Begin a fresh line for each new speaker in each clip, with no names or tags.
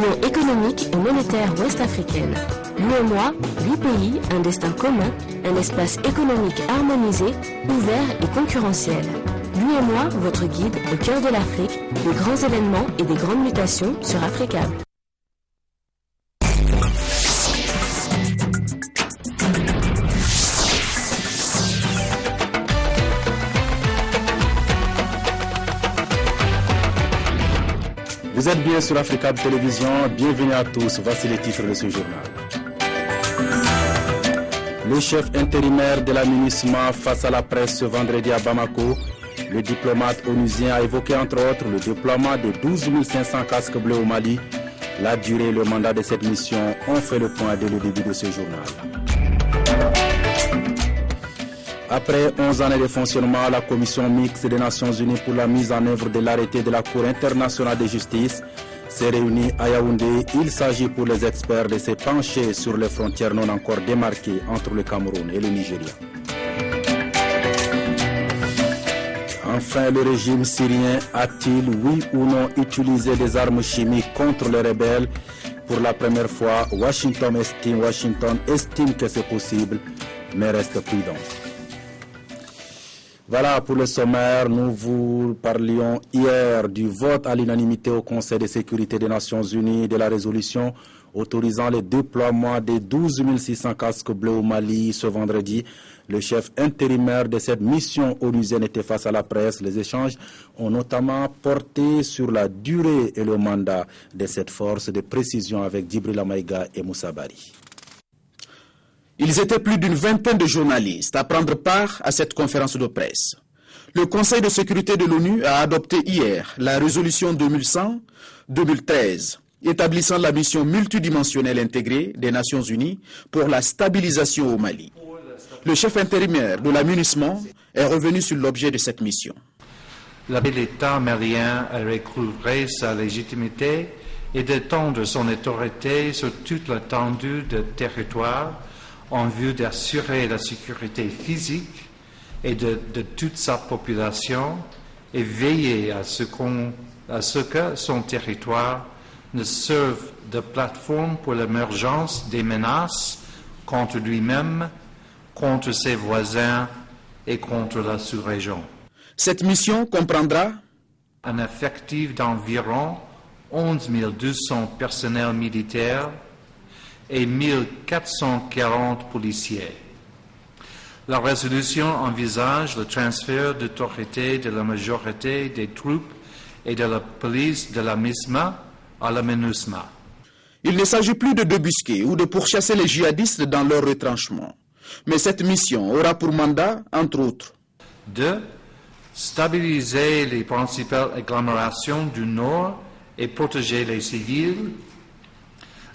Union économique et monétaire ouest-africaine. L'UEMOA, 8 pays, un destin commun, un espace économique harmonisé, ouvert et concurrentiel. L'UEMOA, votre guide au cœur de l'Afrique, des grands événements et des grandes mutations sur Africable.
Vous êtes bien sur Africable Télévision, bienvenue à tous, voici les titres de ce journal. Le chef intérimaire de la MINUSMA face à la presse ce vendredi à Bamako, le diplomate onusien a évoqué entre autres le déploiement de 12 500 casques bleus au Mali. La durée et le mandat de cette mission ont fait le point dès le début de ce journal. Après 11 années de fonctionnement, la Commission mixte des Nations Unies pour la mise en œuvre de l'arrêté de la Cour internationale de justice s'est réunie à Yaoundé. Il s'agit pour les experts de se pencher sur les frontières non encore démarquées entre le Cameroun et le Nigeria. Enfin, le régime syrien a-t-il, oui ou non, utilisé des armes chimiques contre les rebelles? Pour la première fois, Washington estime que c'est possible, mais reste prudent. Voilà pour le sommaire. Nous vous parlions hier du vote à l'unanimité au Conseil de sécurité des Nations Unies de la résolution autorisant le déploiement des 12 600 casques bleus au Mali ce vendredi. Le chef intérimaire de cette mission onusienne était face à la presse. Les échanges ont notamment porté sur la durée et le mandat de cette force de précision avec Djibril Maïga et Moussa Bari.
Ils étaient plus d'une vingtaine de journalistes à prendre part à cette conférence de presse. Le Conseil de sécurité de l'ONU a adopté hier la résolution 2100-2013 établissant la mission multidimensionnelle intégrée des Nations Unies pour la stabilisation au Mali. Le chef intérimaire de la MINUSMA est revenu sur l'objet de cette mission.
L'État malien a recouvré sa légitimité et d'étendre son autorité sur toute l'étendue du territoire en vue d'assurer la sécurité physique et de toute sa population et veiller à ce que son territoire ne serve de plateforme pour l'émergence des menaces contre lui-même, contre ses voisins et contre la sous-région.
Cette mission comprendra
un effectif d'environ 11 200 personnels militaires et 1440 policiers. La résolution envisage le transfert d'autorité de la majorité des troupes et de la police de la MINUSMA à la MINUSMA.
Il ne s'agit plus de débusquer ou de pourchasser les djihadistes dans leur retranchement. Mais cette mission aura pour mandat, entre autres,
de stabiliser les principales agglomérations du Nord et protéger les civils,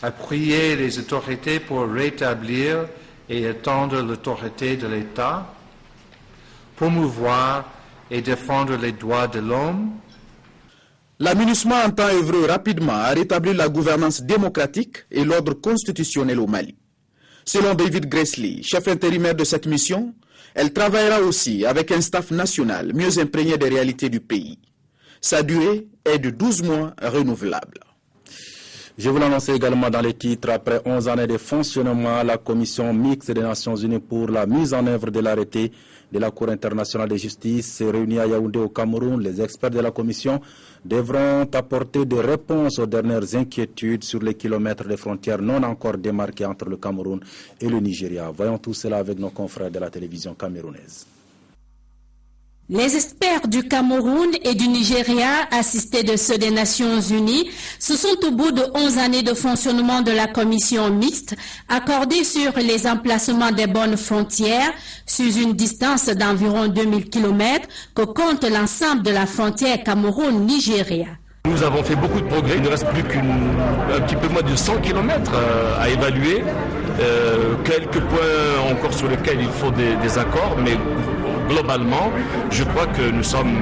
appuyer les autorités pour rétablir et étendre l'autorité de l'État, promouvoir et défendre les droits de l'homme.
La MINUSMA entend œuvrer rapidement à rétablir la gouvernance démocratique et l'ordre constitutionnel au Mali. Selon David Gressly, chef intérimaire de cette mission, elle travaillera aussi avec un staff national mieux imprégné des réalités du pays. Sa durée est de 12 mois renouvelable.
Je vous l'annonçais également dans les titres. Après 11 années de fonctionnement, la Commission mixte des Nations Unies pour la mise en œuvre de l'arrêté de la Cour internationale de justice s'est réunie à Yaoundé au Cameroun. Les experts de la Commission devront apporter des réponses aux dernières inquiétudes sur les kilomètres de frontières non encore démarqués entre le Cameroun et le Nigeria. Voyons tout cela avec nos confrères de la télévision camerounaise.
Les experts du Cameroun et du Nigeria, assistés de ceux des Nations Unies, se sont au bout de 11 années de fonctionnement de la commission mixte accordée sur les emplacements des bonnes frontières sur une distance d'environ 2000 km que compte l'ensemble de la frontière Cameroun-Nigeria.
Nous avons fait beaucoup de progrès, il ne reste plus qu'un petit peu moins de 100 km à évaluer, quelques points encore sur lesquels il faut des accords, mais globalement, je crois que nous sommes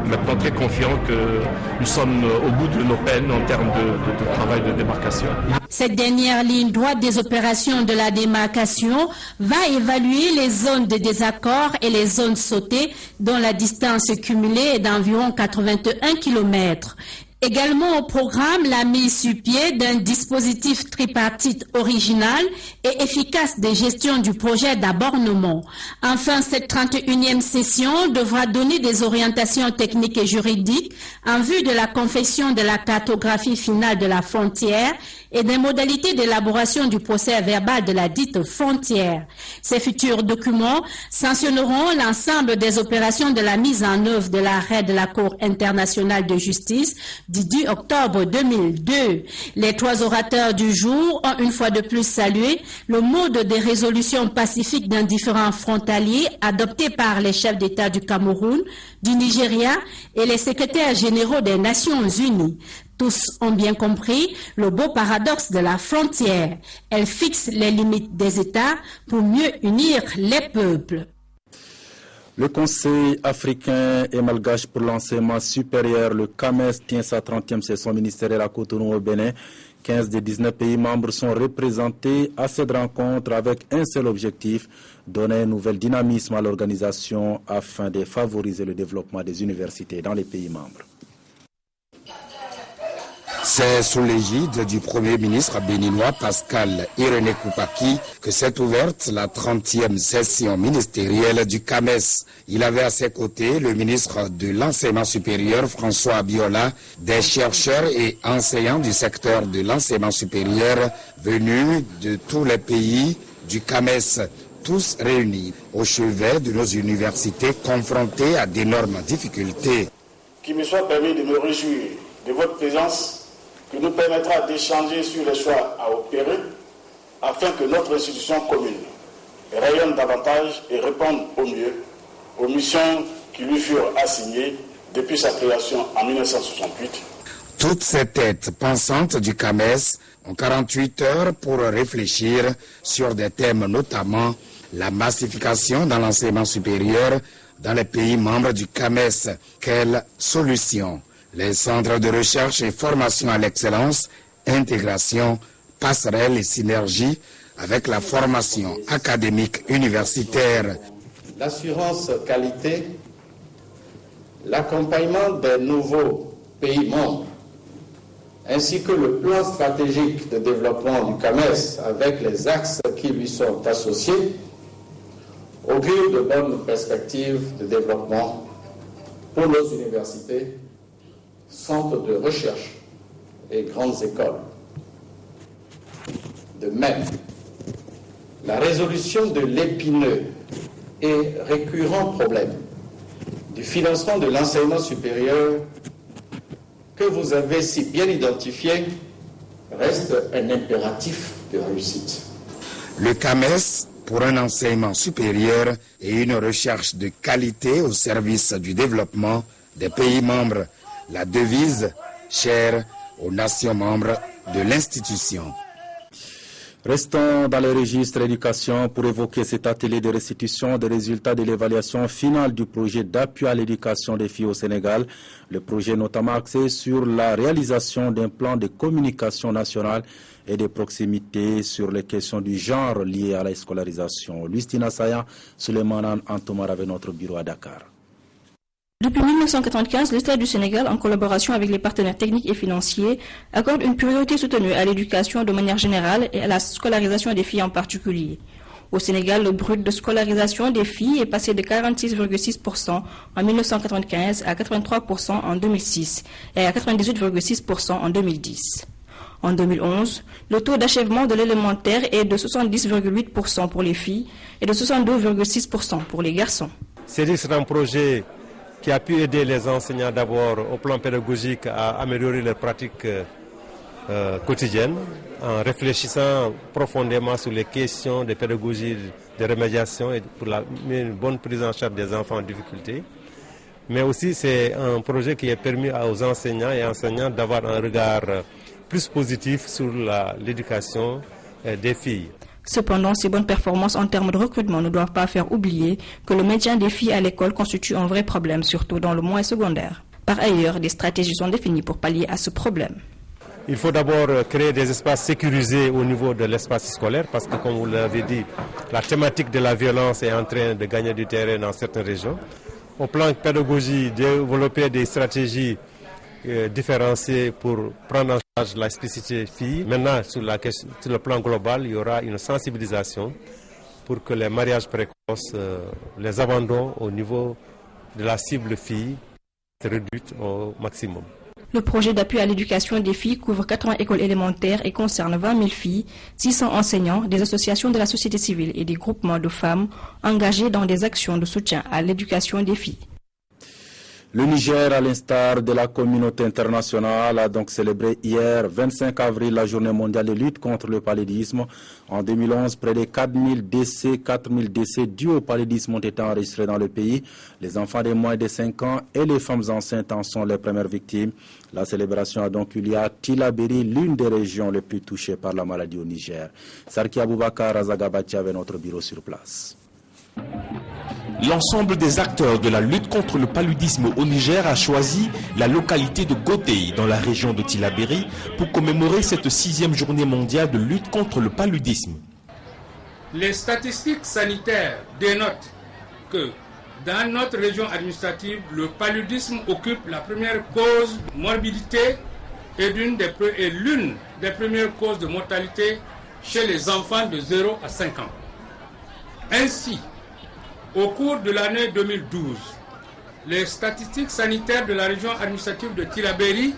maintenant très confiants que nous sommes au bout de nos peines en termes de travail de démarcation.
Cette dernière ligne droite des opérations de la démarcation va évaluer les zones de désaccord et les zones sautées dont la distance cumulée est d'environ 81 km. Également au programme, la mise sur pied d'un dispositif tripartite original et efficace de gestion du projet d'abornement. Enfin, cette 31e session devra donner des orientations techniques et juridiques en vue de la confection de la cartographie finale de la frontière et des modalités d'élaboration du procès verbal de la dite frontière. Ces futurs documents sanctionneront l'ensemble des opérations de la mise en œuvre de l'arrêt de la Cour internationale de justice du 10 octobre 2002. Les trois orateurs du jour ont une fois de plus salué le mode de résolution pacifique d'un différend frontalier adopté par les chefs d'État du Cameroun, du Nigeria et les secrétaires généraux des Nations Unies. Tous ont bien compris le beau paradoxe de la frontière. Elle fixe les limites des États pour mieux unir les peuples.
Le Conseil africain et malgache pour l'enseignement supérieur, le CAMES, tient sa 30e session ministérielle à Cotonou au Bénin. 15 des 19 pays membres sont représentés à cette rencontre avec un seul objectif, donner un nouvel dynamisme à l'organisation afin de favoriser le développement des universités dans les pays membres.
C'est sous l'égide du Premier ministre béninois Pascal Irénée Koupaki que s'est ouverte la 30e session ministérielle du CAMES. Il avait à ses côtés le ministre de l'Enseignement supérieur François Abiola, des chercheurs et enseignants du secteur de l'enseignement supérieur venus de tous les pays du CAMES, tous réunis au chevet de nos universités confrontées à d'énormes difficultés.
Qu'il me soit permis de me réjouir de votre présence qui nous permettra d'échanger sur les choix à opérer afin que notre institution commune rayonne davantage et réponde au mieux aux missions qui lui furent assignées depuis sa création en 1968.
Toutes ces têtes pensantes du CAMES ont 48 heures pour réfléchir sur des thèmes notamment la massification dans l'enseignement supérieur dans les pays membres du CAMES. Quelle solution? Les centres de recherche et formation à l'excellence, intégration, passerelles et synergie avec la formation académique universitaire.
L'assurance qualité, l'accompagnement des nouveaux pays membres, ainsi que le plan stratégique de développement du CAMES avec les axes qui lui sont associés, augurent de bonnes perspectives de développement pour nos universités, centres de recherche et grandes écoles. De même, la résolution de l'épineux et récurrent problème du financement de l'enseignement supérieur que vous avez si bien identifié reste un impératif de réussite.
Le CAMES pour un enseignement supérieur et une recherche de qualité au service du développement des pays membres. La devise chère aux nations membres de l'institution.
Restons dans le registre éducation pour évoquer cet atelier de restitution des résultats de l'évaluation finale du projet d'appui à l'éducation des filles au Sénégal. Le projet notamment axé sur la réalisation d'un plan de communication nationale et de proximité sur les questions du genre liées à la scolarisation. Lustina Saya, Suleiman Antomar avec notre bureau à Dakar.
Depuis 1995, l'État du Sénégal, en collaboration avec les partenaires techniques et financiers, accorde une priorité soutenue à l'éducation de manière générale et à la scolarisation des filles en particulier. Au Sénégal, le brut de scolarisation des filles est passé de 46,6% en 1995 à 83% en 2006 et à 98,6% en 2010. En 2011, le taux d'achèvement de l'élémentaire est de 70,8% pour les filles et de 62,6% pour les garçons.
C'est un projet qui a pu aider les enseignants d'abord au plan pédagogique à améliorer leurs pratiques quotidiennes en réfléchissant profondément sur les questions de pédagogie, de remédiation et pour une bonne prise en charge des enfants en difficulté. Mais aussi c'est un projet qui a permis aux enseignants et enseignantes d'avoir un regard plus positif sur l'éducation des filles.
Cependant, ces bonnes performances en termes de recrutement ne doivent pas faire oublier que le maintien des filles à l'école constitue un vrai problème, surtout dans le moyen secondaire. Par ailleurs, des stratégies sont définies pour pallier à ce problème.
Il faut d'abord créer des espaces sécurisés au niveau de l'espace scolaire parce que, comme vous l'avez dit, la thématique de la violence est en train de gagner du terrain dans certaines régions. Au plan pédagogique, développer des stratégies différencier pour prendre en charge la spécificité filles. Maintenant, sur le plan global, il y aura une sensibilisation pour que les mariages précoces, les abandons au niveau de la cible filles soient réduits au maximum.
Le projet d'appui à l'éducation des filles couvre 80 écoles élémentaires et concerne 20 000 filles, 600 enseignants, des associations de la société civile et des groupements de femmes engagés dans des actions de soutien à l'éducation des filles.
Le Niger, à l'instar de la communauté internationale, a donc célébré hier, 25 avril, la journée mondiale de lutte contre le paludisme. En 2011, près de 4 000 décès dus au paludisme ont été enregistrés dans le pays. Les enfants de moins de 5 ans et les femmes enceintes en sont les premières victimes. La célébration a donc eu lieu à Tillabéri, l'une des régions les plus touchées par la maladie au Niger. Sarki Aboubakar Azagabati avait notre bureau sur place.
L'ensemble des acteurs de la lutte contre le paludisme au Niger a choisi la localité de Gotéi dans la région de Tillabéri pour commémorer cette 6e journée mondiale de lutte contre le paludisme.
Les statistiques sanitaires dénotent que dans notre région administrative, le paludisme occupe la première cause de morbidité et l'une des premières causes de mortalité chez les enfants de 0 à 5 ans. Ainsi, au cours de l'année 2012, les statistiques sanitaires de la région administrative de Tillabéri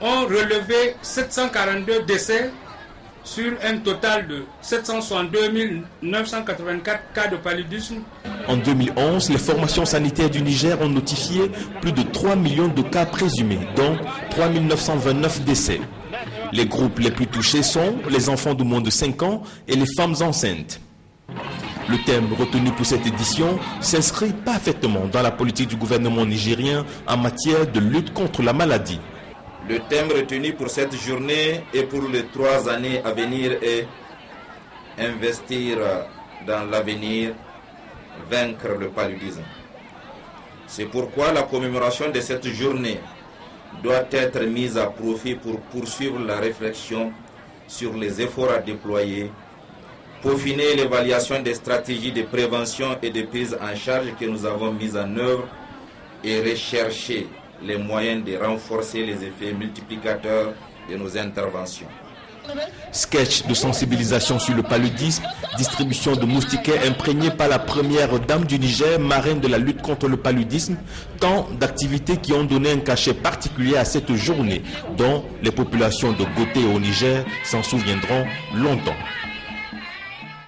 ont relevé 742 décès sur un total de 762 984 cas de paludisme.
En 2011, les formations sanitaires du Niger ont notifié plus de 3 millions de cas présumés, dont 3 929 décès. Les groupes les plus touchés sont les enfants de moins de 5 ans et les femmes enceintes. Le thème retenu pour cette édition s'inscrit parfaitement dans la politique du gouvernement nigérien en matière de lutte contre la maladie.
Le thème retenu pour cette journée et pour les 3 années à venir est « Investir dans l'avenir, vaincre le paludisme ». C'est pourquoi la commémoration de cette journée doit être mise à profit pour poursuivre la réflexion sur les efforts à déployer, peaufiner l'évaluation des stratégies de prévention et de prise en charge que nous avons mises en œuvre et rechercher les moyens de renforcer les effets multiplicateurs de nos interventions.
Sketch de sensibilisation sur le paludisme, distribution de moustiquaires imprégnés par la première dame du Niger, marraine de la lutte contre le paludisme, tant d'activités qui ont donné un cachet particulier à cette journée, dont les populations de Gotéi au Niger s'en souviendront longtemps.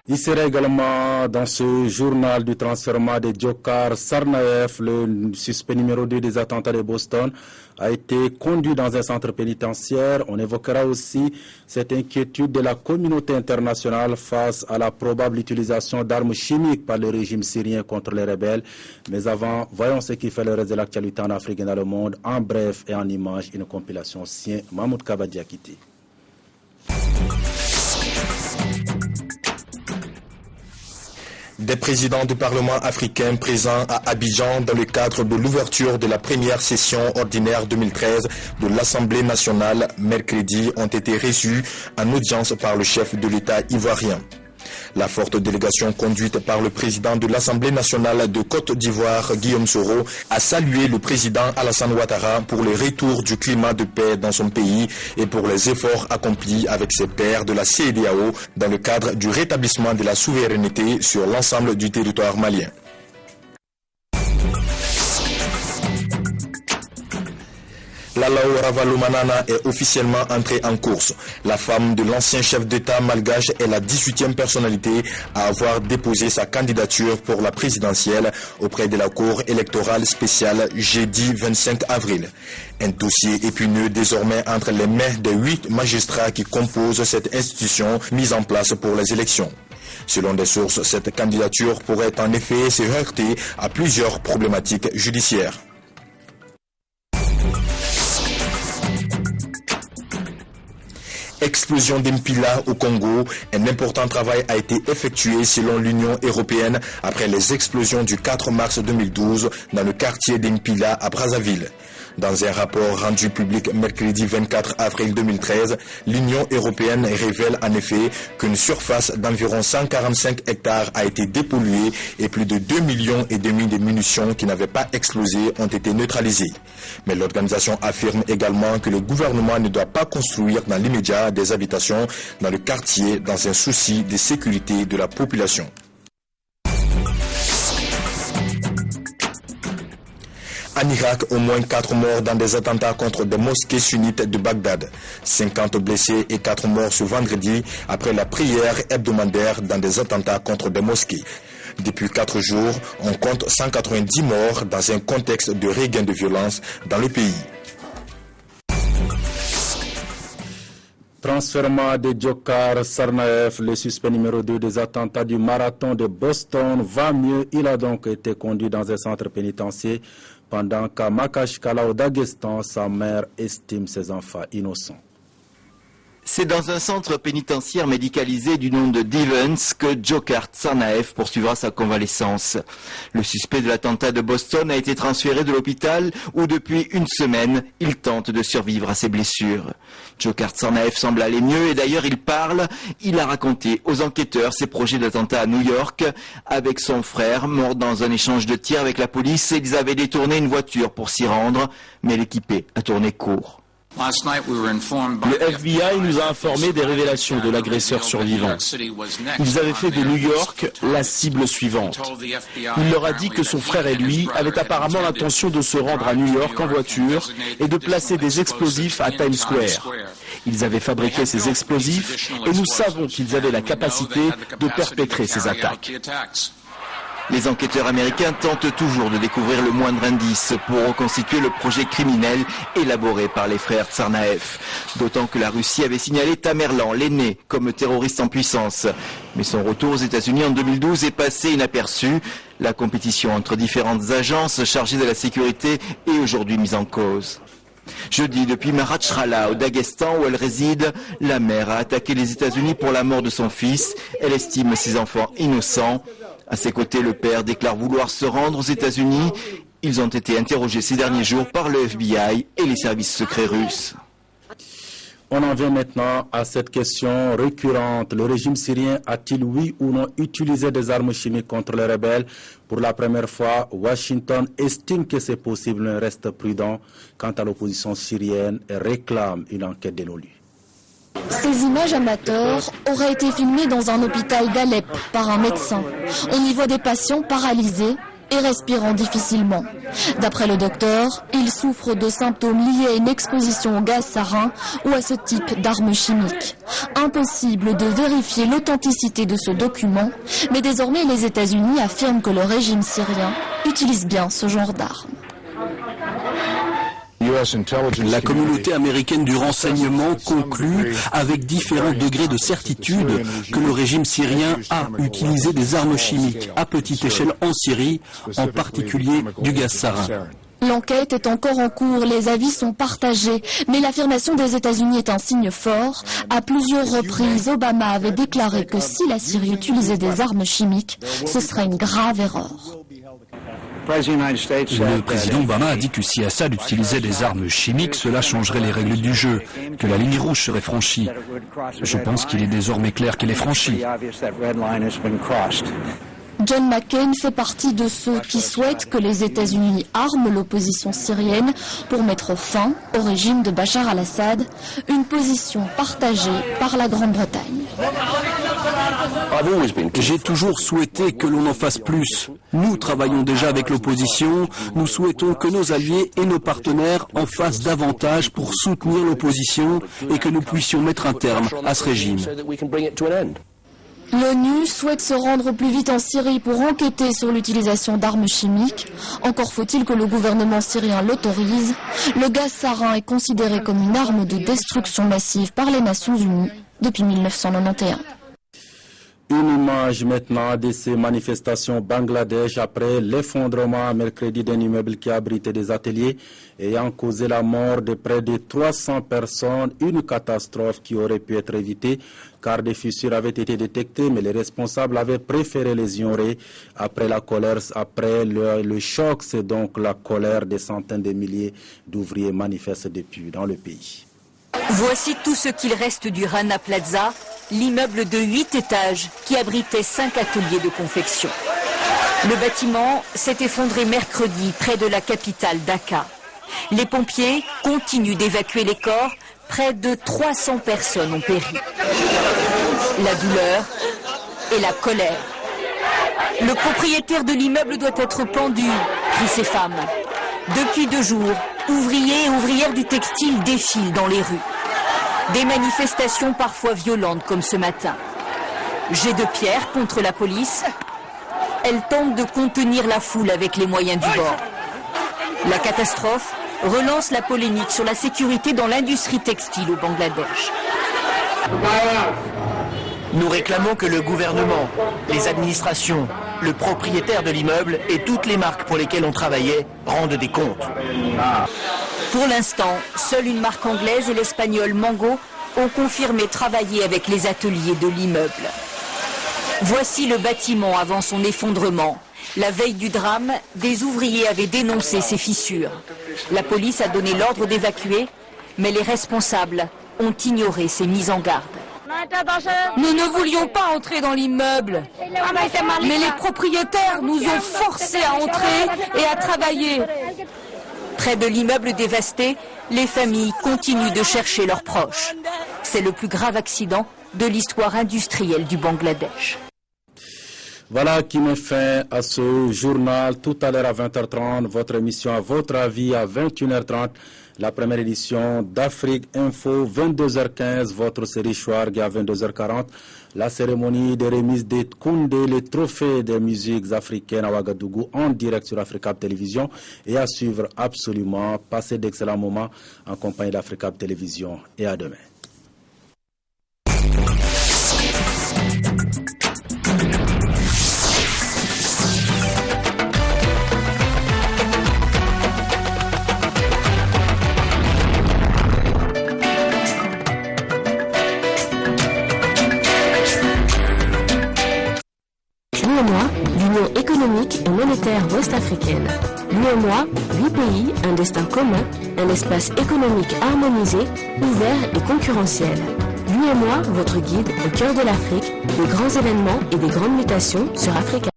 Il sera également dans ce journal du transfèrement de Djokar Sarnaef, le suspect numéro 2 des attentats de Boston, a été conduit dans un centre pénitentiaire. On évoquera aussi cette inquiétude de la communauté internationale face à la probable utilisation d'armes chimiques par le régime syrien contre les rebelles. Mais avant, voyons ce qui fait le reste de l'actualité en Afrique et dans le monde. En bref et en images, une compilation sien Mahmoud Kabadiakiti.
Des présidents du Parlement africain présents à Abidjan dans le cadre de l'ouverture de la première session ordinaire 2013 de l'Assemblée nationale mercredi ont été reçus en audience par le chef de l'État ivoirien. La forte délégation conduite par le président de l'Assemblée nationale de Côte d'Ivoire, Guillaume Soro, a salué le président Alassane Ouattara pour le retour du climat de paix dans son pays et pour les efforts accomplis avec ses pairs de la CEDEAO dans le cadre du rétablissement de la souveraineté sur l'ensemble du territoire malien. Lalao Ravalomanana est officiellement entrée en course. La femme de l'ancien chef d'État malgache est la 18e personnalité à avoir déposé sa candidature pour la présidentielle auprès de la Cour électorale spéciale jeudi 25 avril. Un dossier épineux désormais entre les mains des 8 magistrats qui composent cette institution mise en place pour les élections. Selon des sources, cette candidature pourrait en effet se heurter à plusieurs problématiques judiciaires. Explosion d'Mpila au Congo, un important travail a été effectué selon l'Union européenne après les explosions du 4 mars 2012 dans le quartier d'Mpila à Brazzaville. Dans un rapport rendu public mercredi 24 avril 2013, l'Union européenne révèle en effet qu'une surface d'environ 145 hectares a été dépolluée et plus de 2,5 millions de munitions qui n'avaient pas explosé ont été neutralisées. Mais l'organisation affirme également que le gouvernement ne doit pas construire dans l'immédiat des habitations dans le quartier dans un souci de sécurité de la population. En Irak, au moins 4 morts dans des attentats contre des mosquées sunnites de Bagdad. 50 blessés et 4 morts ce vendredi après la prière hebdomadaire dans des attentats contre des mosquées. Depuis 4 jours, on compte 190 morts dans un contexte de regain de violence dans le pays.
Transfèrement de Dzhokhar Tsarnaev, le suspect numéro 2 des attentats du marathon de Boston, va mieux. Il a donc été conduit dans un centre pénitentiaire pendant qu'à Makashkala au Daghestan, sa mère estime ses enfants innocents.
C'est dans un centre pénitentiaire médicalisé du nom de Devens que Dzhokhar Tsarnaev poursuivra sa convalescence. Le suspect de l'attentat de Boston a été transféré de l'hôpital où depuis une semaine, il tente de survivre à ses blessures. Dzhokhar Tsarnaev semble aller mieux et d'ailleurs il parle. Il a raconté aux enquêteurs ses projets d'attentat à New York. Avec son frère, mort dans un échange de tirs avec la police, ils avaient détourné une voiture pour s'y rendre, mais l'équipé a tourné court.
Le FBI nous a informé des révélations de l'agresseur survivant. Ils avaient fait de New York la cible suivante. Il leur a dit que son frère et lui avaient apparemment l'intention de se rendre à New York en voiture et de placer des explosifs à Times Square. Ils avaient fabriqué ces explosifs et nous savons qu'ils avaient la capacité de perpétrer ces attaques.
Les enquêteurs américains tentent toujours de découvrir le moindre indice pour reconstituer le projet criminel élaboré par les frères Tsarnaev. D'autant que la Russie avait signalé Tamerlan, l'aîné, comme terroriste en puissance. Mais son retour aux États-Unis en 2012 est passé inaperçu. La compétition entre différentes agences chargées de la sécurité est aujourd'hui mise en cause. Jeudi, depuis Maharashtra, au Daghestan où elle réside, la mère a attaqué les États-Unis pour la mort de son fils. Elle estime ses enfants innocents. À ses côtés, le père déclare vouloir se rendre aux États-Unis. Ils ont été interrogés ces derniers jours par le FBI et les services secrets russes.
On en vient maintenant à cette question récurrente. Le régime syrien a-t-il oui ou non utilisé des armes chimiques contre les rebelles? Pour la première fois, Washington estime que c'est possible mais reste prudent quant à l'opposition syrienne et réclame une enquête de l'ONU.
Ces images amateurs auraient été filmées dans un hôpital d'Alep par un médecin. On y voit des patients paralysés et respirant difficilement. D'après le docteur, ils souffrent de symptômes liés à une exposition au gaz sarin ou à ce type d'armes chimiques. Impossible de vérifier l'authenticité de ce document, mais désormais les États-Unis affirment que le régime syrien utilise bien ce genre d'armes.
La communauté américaine du renseignement conclut, avec différents degrés de certitude, que le régime syrien a utilisé des armes chimiques à petite échelle en Syrie, en particulier du gaz sarin.
L'enquête est encore en cours, les avis sont partagés, mais l'affirmation des États-Unis est un signe fort. À plusieurs reprises, Obama avait déclaré que si la Syrie utilisait des armes chimiques, ce serait une grave erreur.
Le président Obama a dit que si Assad utilisait des armes chimiques, cela changerait les règles du jeu, que la ligne rouge serait franchie. Je pense qu'il est désormais clair qu'elle est franchie.
John McCain fait partie de ceux qui souhaitent que les États-Unis arment l'opposition syrienne pour mettre fin au régime de Bachar al-Assad, une position partagée par la Grande-Bretagne.
J'ai toujours souhaité que l'on en fasse plus. Nous travaillons déjà avec l'opposition. Nous souhaitons que nos alliés et nos partenaires en fassent davantage pour soutenir l'opposition et que nous puissions mettre un terme à ce régime.
L'ONU souhaite se rendre au plus vite en Syrie pour enquêter sur l'utilisation d'armes chimiques. Encore faut-il que le gouvernement syrien l'autorise. Le gaz sarin est considéré comme une arme de destruction massive par les Nations Unies depuis 1991.
Une image maintenant de ces manifestations au Bangladesh après l'effondrement mercredi d'un immeuble qui abritait des ateliers ayant causé la mort de près de 300 personnes, une catastrophe qui aurait pu être évitée car des fissures avaient été détectées mais les responsables avaient préféré les ignorer après la colère, après le choc, c'est donc la colère des centaines de milliers d'ouvriers manifestent depuis dans le pays.
Voici tout ce qu'il reste du Rana Plaza, l'immeuble de 8 étages qui abritait 5 ateliers de confection. Le bâtiment s'est effondré mercredi près de la capitale Dhaka. Les pompiers continuent d'évacuer les corps, près de 300 personnes ont péri. La douleur et la colère. Le propriétaire de l'immeuble doit être pendu, crient ces femmes. Depuis 2 jours, ouvriers et ouvrières du textile défilent dans les rues. Des manifestations parfois violentes comme ce matin. Jet de pierre contre la police. Elle tente de contenir la foule avec les moyens du bord. La catastrophe relance la polémique sur la sécurité dans l'industrie textile au Bangladesh.
Nous réclamons que le gouvernement, les administrations, le propriétaire de l'immeuble et toutes les marques pour lesquelles on travaillait rendent des comptes.
Pour l'instant, seule une marque anglaise et l'espagnol Mango ont confirmé travailler avec les ateliers de l'immeuble. Voici le bâtiment avant son effondrement. La veille du drame, des ouvriers avaient dénoncé ces fissures. La police a donné l'ordre d'évacuer, mais les responsables ont ignoré ces mises en garde.
Nous ne voulions pas entrer dans l'immeuble, mais les propriétaires nous ont forcés à entrer et à travailler.
Près de l'immeuble dévasté, les familles continuent de chercher leurs proches. C'est le plus grave accident de l'histoire industrielle du Bangladesh.
Voilà qui met fin à ce journal. Tout à l'heure à 20h30, votre émission à votre avis à 21h30. La première édition d'Afrique Info, 22h15, votre série Chouarg à 22h40. La cérémonie de remise des Koundé, le trophée des musiques africaines à Ouagadougou en direct sur Africa Télévision et à suivre absolument. Passez d'excellents moments en compagnie d'Africa Télévision et à demain.
L'UEMOA, l'Union économique et monétaire ouest-africaine. L'UEMOA, 8 pays, un destin commun, un espace économique harmonisé, ouvert et concurrentiel. L'UEMOA, votre guide au cœur de l'Afrique, des grands événements et des grandes mutations sur Africa.